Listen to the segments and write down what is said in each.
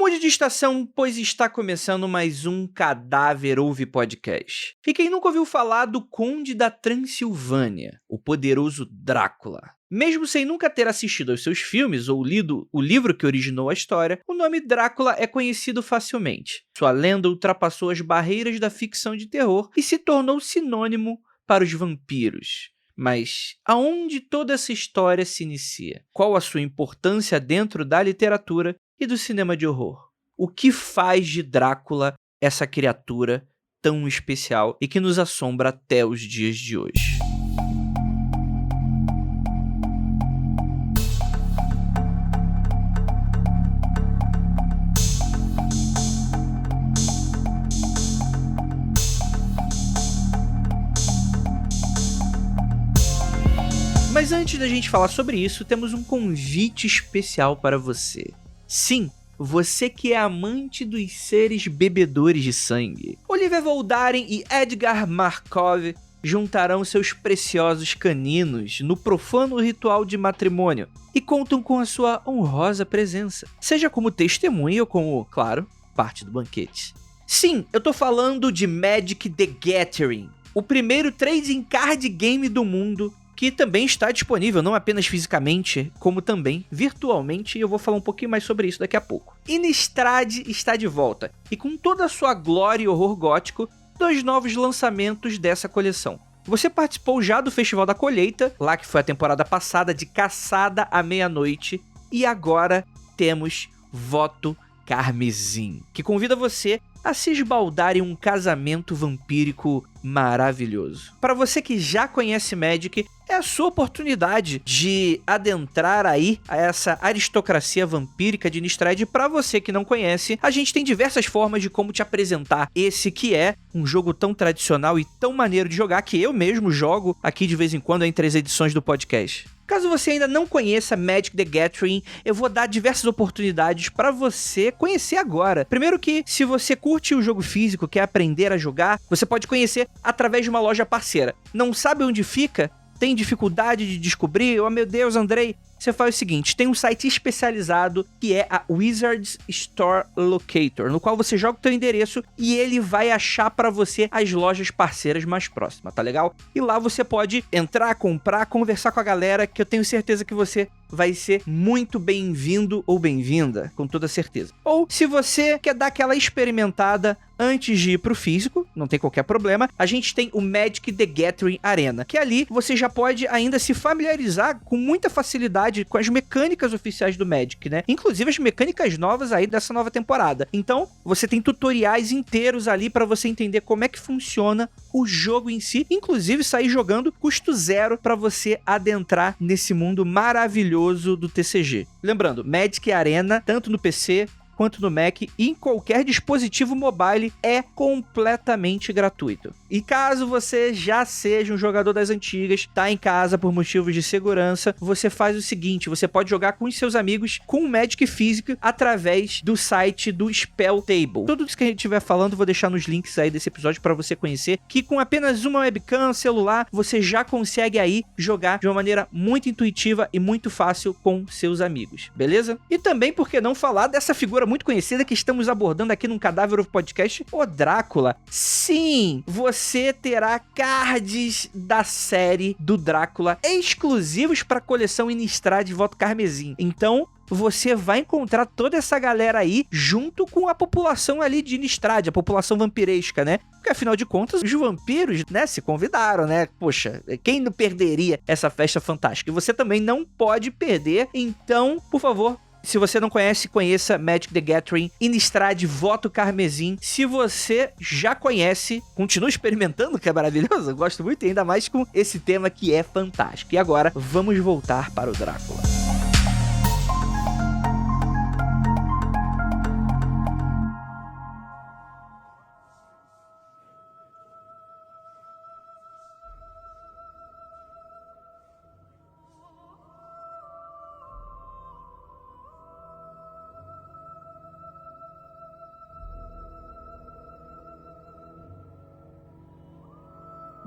mude de estação, pois está começando mais um Cadáver Ouve Podcast. E quem nunca ouviu falar do Conde da Transilvânia, o poderoso Drácula? Mesmo sem nunca ter assistido aos seus filmes ou lido o livro que originou a história, o nome Drácula é conhecido facilmente. Sua lenda ultrapassou as barreiras da ficção de terror e se tornou sinônimo para os vampiros. Mas aonde toda essa história se inicia? Qual a sua importância dentro da literatura e do cinema de horror? O que faz de Drácula essa criatura tão especial e que nos assombra até os dias de hoje? Mas antes da gente falar sobre isso, temos um convite especial para você. Sim, você que é amante dos seres bebedores de sangue. Oliver Voldaren e Edgar Markov juntarão seus preciosos caninos no profano ritual de matrimônio e contam com a sua honrosa presença, seja como testemunha ou como, claro, parte do banquete. Sim, eu tô falando de Magic: The Gathering, o primeiro trading card game do mundo, que também está disponível não apenas fisicamente, como também virtualmente, e eu vou falar um pouquinho mais sobre isso daqui a pouco. Innistrad está de volta, e com toda a sua glória e horror gótico, 2 novos lançamentos dessa coleção. Você participou já do Festival da Colheita, lá que foi a temporada passada de Caçada à Meia-Noite, e agora temos Voto Carmesim, que convida você a se esbaldar em um casamento vampírico maravilhoso. Para você que já conhece Magic, é a sua oportunidade de adentrar aí a essa aristocracia vampírica de Innistrad. Para você que não conhece, a gente tem diversas formas de como te apresentar esse que é um jogo tão tradicional e tão maneiro de jogar, que eu mesmo jogo aqui de vez em quando entre as edições do podcast. Caso você ainda não conheça Magic: The Gathering, eu vou dar diversas oportunidades para você conhecer agora. Primeiro que, se você curte o jogo físico, quer aprender a jogar, você pode conhecer através de uma loja parceira. Não sabe onde fica? Tem dificuldade de descobrir? Oh meu Deus, Andrei! Você faz o seguinte, tem um site especializado que é a Wizards Store Locator, no qual você joga o teu endereço e ele vai achar para você as lojas parceiras mais próximas, tá legal? E lá você pode entrar, comprar, conversar com a galera, que eu tenho certeza que você vai ser muito bem-vindo ou bem-vinda, com toda certeza. Ou, se você quer dar aquela experimentada antes de ir pro físico, não tem qualquer problema, a gente tem o Magic: The Gathering Arena, que ali você já pode ainda se familiarizar com muita facilidade com as mecânicas oficiais do Magic, né? Inclusive as mecânicas novas aí dessa nova temporada. Então, você tem tutoriais inteiros ali para você entender como é que funciona o jogo em si, inclusive sair jogando custo zero para você adentrar nesse mundo maravilhoso do TCG. Lembrando, Magic Arena, tanto no PC quanto no Mac e em qualquer dispositivo mobile, é completamente gratuito. E caso você já seja um jogador das antigas, tá em casa por motivos de segurança, você faz o seguinte, você pode jogar com os seus amigos com o Magic físico através do site do Spell Table. Tudo isso que a gente estiver falando, vou deixar nos links aí desse episódio para você conhecer, que com apenas uma webcam, celular, você já consegue aí jogar de uma maneira muito intuitiva e muito fácil com seus amigos, beleza? E também, por que não falar dessa figura muito conhecida que estamos abordando aqui no Cadáver Ouve Podcast, o Drácula. Sim, você terá cards da série do Drácula exclusivos para a coleção Innistrad Voto Carmesim. Então, você vai encontrar toda essa galera aí junto com a população ali de Innistrad, a população vampiresca, né? Porque afinal de contas, os vampiros, né, se convidaram, né? Poxa, quem não perderia essa festa fantástica? E você também não pode perder, então, por favor, se você não conhece, conheça Magic: The Gathering, Innistrad Voto Carmesim. Se você já conhece, continua experimentando, que é maravilhoso. Eu gosto muito, e ainda mais com esse tema que é fantástico. E agora, vamos voltar para o Drácula.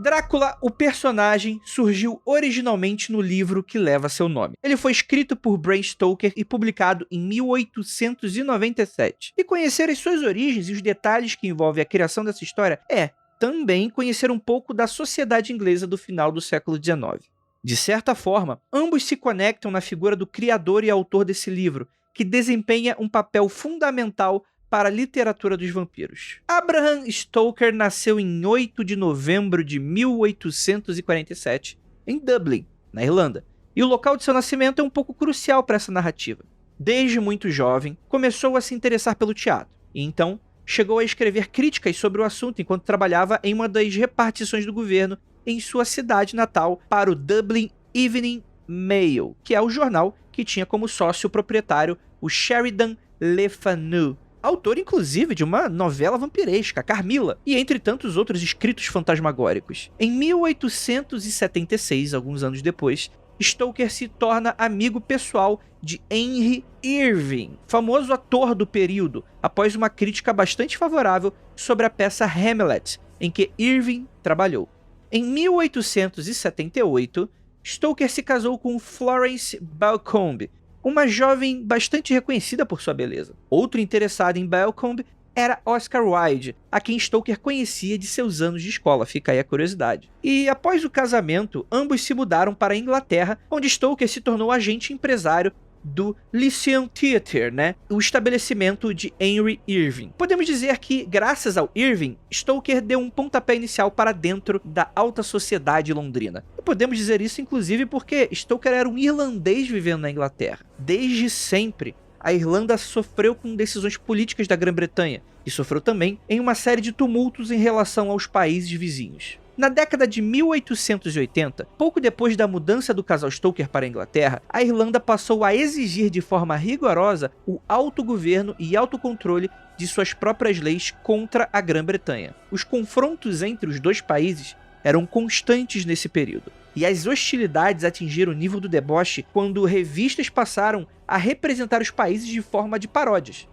Drácula, o personagem, surgiu originalmente no livro que leva seu nome. Ele foi escrito por Bram Stoker e publicado em 1897. E conhecer as suas origens e os detalhes que envolvem a criação dessa história é também conhecer um pouco da sociedade inglesa do final do século XIX. De certa forma, ambos se conectam na figura do criador e autor desse livro, que desempenha um papel fundamental para a literatura dos vampiros. Bram Stoker nasceu em 8 de novembro de 1847, em Dublin, na Irlanda, e o local de seu nascimento é um pouco crucial para essa narrativa. Desde muito jovem, começou a se interessar pelo teatro, e então chegou a escrever críticas sobre o assunto enquanto trabalhava em uma das repartições do governo em sua cidade natal para o Dublin Evening Mail, que é o jornal que tinha como sócio proprietário o Sheridan Le Fanu, autor inclusive de uma novela vampiresca, Carmilla, e entre tantos outros escritos fantasmagóricos. Em 1876, alguns anos depois, Stoker se torna amigo pessoal de Henry Irving, famoso ator do período, após uma crítica bastante favorável sobre a peça Hamlet, em que Irving trabalhou. Em 1878, Stoker se casou com Florence Balcombe, uma jovem bastante reconhecida por sua beleza. Outro interessado em Balcombe era Oscar Wilde, a quem Stoker conhecia de seus anos de escola, fica aí a curiosidade. E após o casamento, ambos se mudaram para a Inglaterra, onde Stoker se tornou agente empresário do Lyceum Theatre, o estabelecimento de Henry Irving. Podemos dizer que, graças ao Irving, Stoker deu um pontapé inicial para dentro da alta sociedade londrina. E podemos dizer isso inclusive porque Stoker era um irlandês vivendo na Inglaterra. Desde sempre, a Irlanda sofreu com decisões políticas da Grã-Bretanha e sofreu também em uma série de tumultos em relação aos países vizinhos. Na década de 1880, pouco depois da mudança do casal Stoker para a Inglaterra, a Irlanda passou a exigir de forma rigorosa o autogoverno e autocontrole de suas próprias leis contra a Grã-Bretanha. Os confrontos entre os dois países eram constantes nesse período, e as hostilidades atingiram o nível do deboche quando revistas passaram a representar os países de forma de paródias.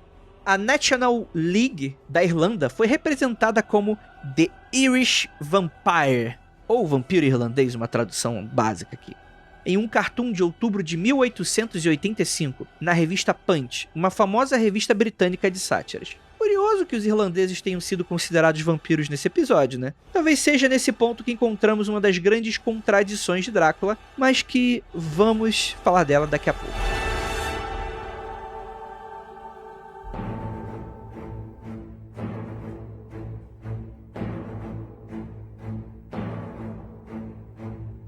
A National League da Irlanda foi representada como The Irish Vampire, ou Vampiro Irlandês, uma tradução básica aqui, em um cartoon de outubro de 1885, na revista Punch, uma famosa revista britânica de sátiras. Curioso que os irlandeses tenham sido considerados vampiros nesse episódio, né? Talvez seja nesse ponto que encontramos uma das grandes contradições de Drácula, mas que vamos falar dela daqui a pouco.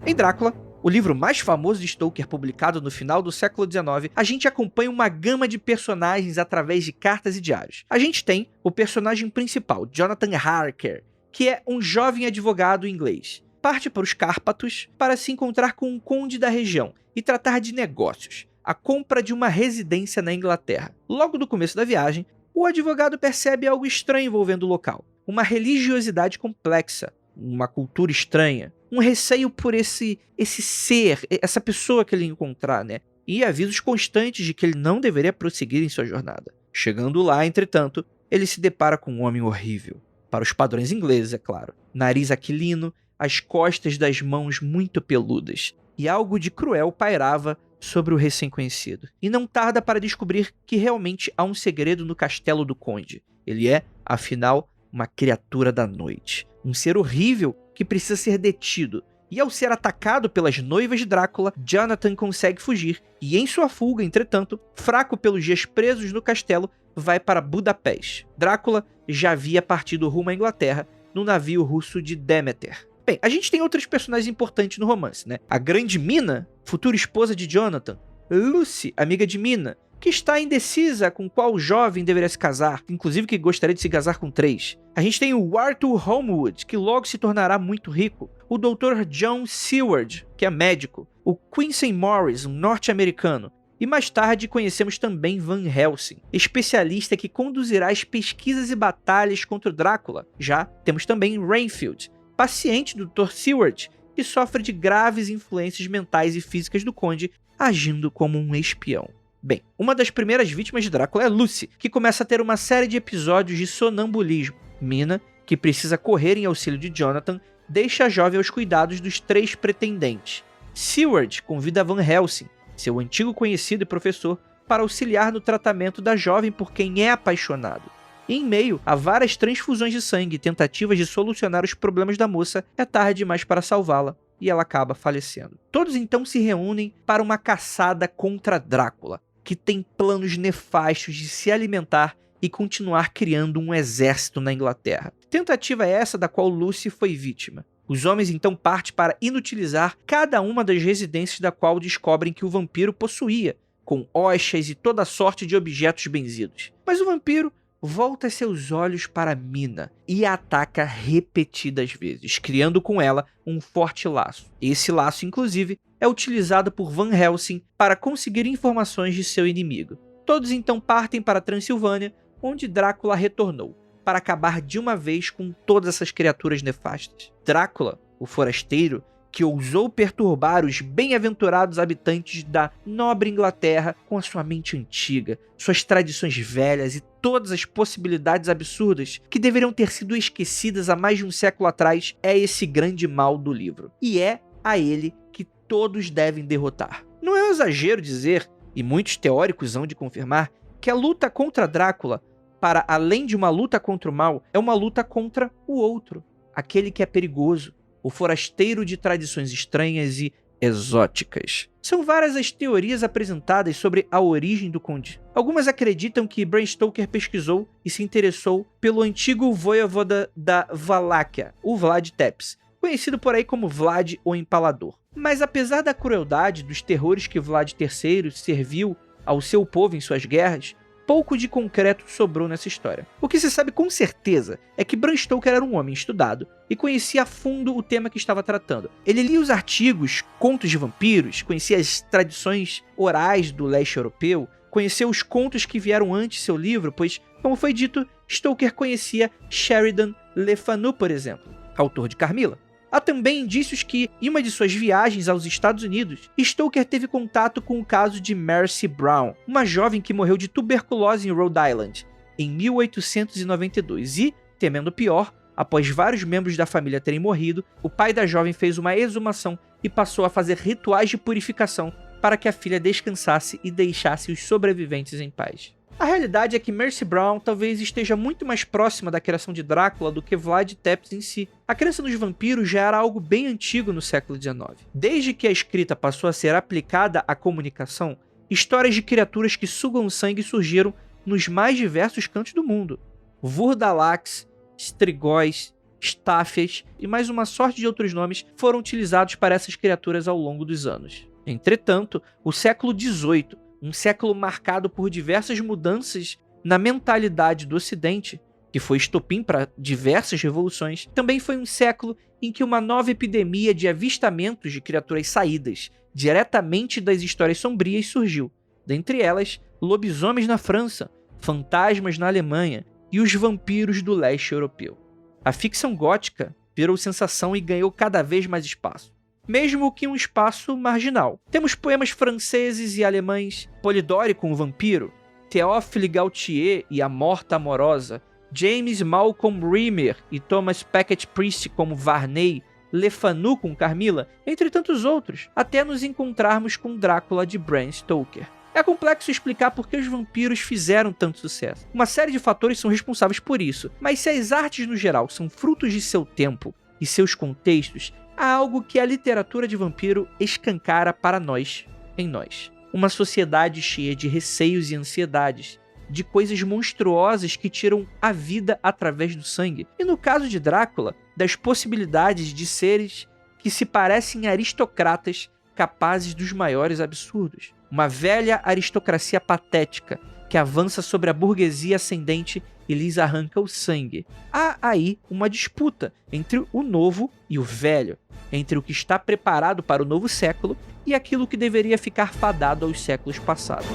Em Drácula, o livro mais famoso de Stoker, publicado no final do século XIX, a gente acompanha uma gama de personagens através de cartas e diários. A gente tem o personagem principal, Jonathan Harker, que é um jovem advogado inglês. Parte para os Cárpatos para se encontrar com um conde da região e tratar de negócios, a compra de uma residência na Inglaterra. Logo no começo da viagem, o advogado percebe algo estranho envolvendo o local. Uma religiosidade complexa, uma cultura estranha, um receio por esse ser, essa pessoa que ele encontrar, e avisos constantes de que ele não deveria prosseguir em sua jornada. Chegando lá, entretanto, ele se depara com um homem horrível, para os padrões ingleses, é claro. Nariz aquilino, as costas das mãos muito peludas, e algo de cruel pairava sobre o recém-conhecido. E não tarda para descobrir que realmente há um segredo no castelo do conde. Ele é, afinal, uma criatura da noite. Um ser horrível que precisa ser detido. E ao ser atacado pelas noivas de Drácula, Jonathan consegue fugir. E em sua fuga, entretanto, fraco pelos dias presos no castelo, vai para Budapeste. Drácula já havia partido rumo à Inglaterra no navio russo de Demeter. Bem, a gente tem outros personagens importantes no romance, A grande Mina, futura esposa de Jonathan. Lucy, amiga de Mina, que está indecisa com qual jovem deveria se casar, inclusive que gostaria de se casar com 3. A gente tem o Arthur Holmwood, que logo se tornará muito rico, o Dr. John Seward, que é médico, o Quincy Morris, um norte-americano, e mais tarde conhecemos também Van Helsing, especialista que conduzirá as pesquisas e batalhas contra o Drácula. Já temos também Renfield, paciente do Dr. Seward, que sofre de graves influências mentais e físicas do conde, agindo como um espião. Bem, uma das primeiras vítimas de Drácula é Lucy, que começa a ter uma série de episódios de sonambulismo. Mina, que precisa correr em auxílio de Jonathan, deixa a jovem aos cuidados dos 3 pretendentes. Seward convida Van Helsing, seu antigo conhecido e professor, para auxiliar no tratamento da jovem por quem é apaixonado. E em meio a várias transfusões de sangue e tentativas de solucionar os problemas da moça, é tarde demais para salvá-la e ela acaba falecendo. Todos então se reúnem para uma caçada contra Drácula, que tem planos nefastos de se alimentar e continuar criando um exército na Inglaterra. Tentativa essa da qual Lucy foi vítima. Os homens então partem para inutilizar cada uma das residências da qual descobrem que o vampiro possuía, com hoxas e toda sorte de objetos benzidos. Mas o vampiro volta seus olhos para Mina e a ataca repetidas vezes, criando com ela um forte laço. Esse laço, inclusive, é utilizado por Van Helsing para conseguir informações de seu inimigo. Todos então partem para Transilvânia, onde Drácula retornou, para acabar de uma vez com todas essas criaturas nefastas. Drácula, o forasteiro, que ousou perturbar os bem-aventurados habitantes da nobre Inglaterra com a sua mente antiga, suas tradições velhas e todas as possibilidades absurdas que deveriam ter sido esquecidas há mais de um século atrás, é esse grande mal do livro. E é a ele que todos devem derrotar. Não é um exagero dizer, e muitos teóricos hão de confirmar, que a luta contra Drácula, para além de uma luta contra o mal, é uma luta contra o outro, aquele que é perigoso, o forasteiro de tradições estranhas e exóticas. São várias as teorias apresentadas sobre a origem do Conde. Algumas acreditam que Bram Stoker pesquisou e se interessou pelo antigo voivoda da Valáquia, o Vlad Tepes, conhecido por aí como Vlad o Empalador. Mas apesar da crueldade dos terrores que Vlad III serviu ao seu povo em suas guerras, pouco de concreto sobrou nessa história. O que se sabe com certeza é que Bram Stoker era um homem estudado e conhecia a fundo o tema que estava tratando. Ele lia os artigos, contos de vampiros, conhecia as tradições orais do leste europeu, conheceu os contos que vieram antes de seu livro, pois, como foi dito, Stoker conhecia Sheridan Le Fanu, por exemplo, autor de Carmilla. Há também indícios que, em uma de suas viagens aos Estados Unidos, Stoker teve contato com o caso de Mercy Brown, uma jovem que morreu de tuberculose em Rhode Island, em 1892 e, temendo o pior, após vários membros da família terem morrido, o pai da jovem fez uma exumação e passou a fazer rituais de purificação para que a filha descansasse e deixasse os sobreviventes em paz. A realidade é que Mercy Brown talvez esteja muito mais próxima da criação de Drácula do que Vlad Tepes em si. A crença nos vampiros já era algo bem antigo no século XIX. Desde que a escrita passou a ser aplicada à comunicação, histórias de criaturas que sugam sangue surgiram nos mais diversos cantos do mundo. Vurdalax, Strigóis, Staffias e mais uma sorte de outros nomes foram utilizados para essas criaturas ao longo dos anos. Entretanto, o século XVIII, um século marcado por diversas mudanças na mentalidade do Ocidente, que foi estopim para diversas revoluções, também foi um século em que uma nova epidemia de avistamentos de criaturas saídas diretamente das histórias sombrias surgiu. Dentre elas, lobisomens na França, fantasmas na Alemanha e os vampiros do leste europeu. A ficção gótica virou sensação e ganhou cada vez mais espaço, mesmo que um espaço marginal. Temos poemas franceses e alemães, Polidori com o vampiro, Théophile Gautier e a Morta Amorosa, James Malcolm Rimmer e Thomas Becket Priest como Varney, Le Fanu com Carmilla, entre tantos outros, até nos encontrarmos com Drácula de Bram Stoker. É complexo explicar por que os vampiros fizeram tanto sucesso. Uma série de fatores são responsáveis por isso, mas se as artes no geral são frutos de seu tempo e seus contextos, há algo que a literatura de vampiro escancara para nós, em nós. Uma sociedade cheia de receios e ansiedades, de coisas monstruosas que tiram a vida através do sangue. E no caso de Drácula, das possibilidades de seres que se parecem aristocratas capazes dos maiores absurdos. Uma velha aristocracia patética que avança sobre a burguesia ascendente e lhes arranca o sangue. Há aí uma disputa entre o novo e o velho, entre o que está preparado para o novo século e aquilo que deveria ficar fadado aos séculos passados.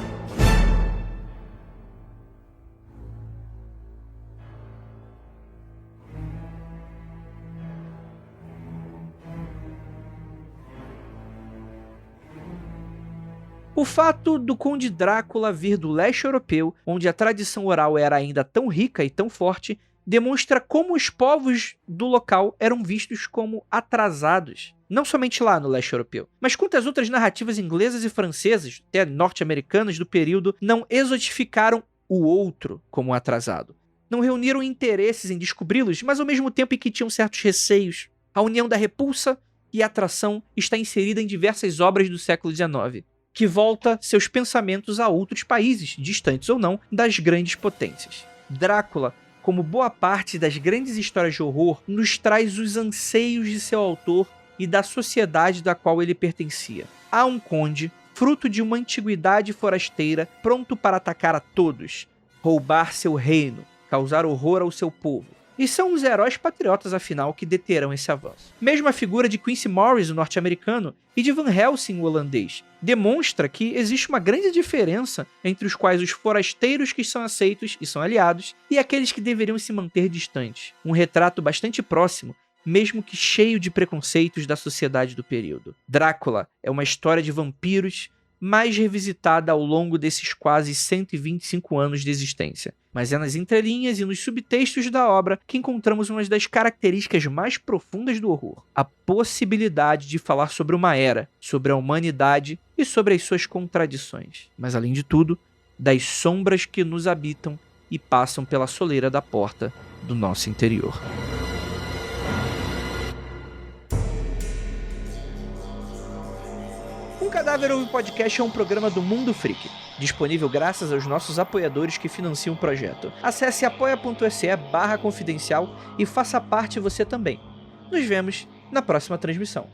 O fato do Conde Drácula vir do leste europeu, onde a tradição oral era ainda tão rica e tão forte, demonstra como os povos do local eram vistos como atrasados. Não somente lá no leste europeu, mas quantas outras narrativas inglesas e francesas, até norte-americanas do período, não exotificaram o outro como atrasado. Não reuniram interesses em descobri-los, mas ao mesmo tempo em que tinham certos receios. A união da repulsa e atração está inserida em diversas obras do século XIX, que volta seus pensamentos a outros países, distantes ou não, das grandes potências. Drácula, como boa parte das grandes histórias de horror, nos traz os anseios de seu autor e da sociedade da qual ele pertencia. Há um conde, fruto de uma antiguidade forasteira, pronto para atacar a todos, roubar seu reino, causar horror ao seu povo. E são os heróis patriotas, afinal, que deterão esse avanço. Mesmo a figura de Quincy Morris, o norte-americano, e de Van Helsing, o holandês, demonstra que existe uma grande diferença entre os quais os forasteiros que são aceitos e são aliados, e aqueles que deveriam se manter distantes. Um retrato bastante próximo, mesmo que cheio de preconceitos da sociedade do período. Drácula é uma história de vampiros mais revisitada ao longo desses quase 125 anos de existência. Mas é nas entrelinhas e nos subtextos da obra que encontramos uma das características mais profundas do horror: a possibilidade de falar sobre uma era, sobre a humanidade e sobre as suas contradições. Mas, além de tudo, das sombras que nos habitam e passam pela soleira da porta do nosso interior. Um Cadáver Ouve Podcast é um programa do Mundo Freak, disponível graças aos nossos apoiadores que financiam o projeto. Acesse apoia.se/confidencial e faça parte você também. Nos vemos na próxima transmissão.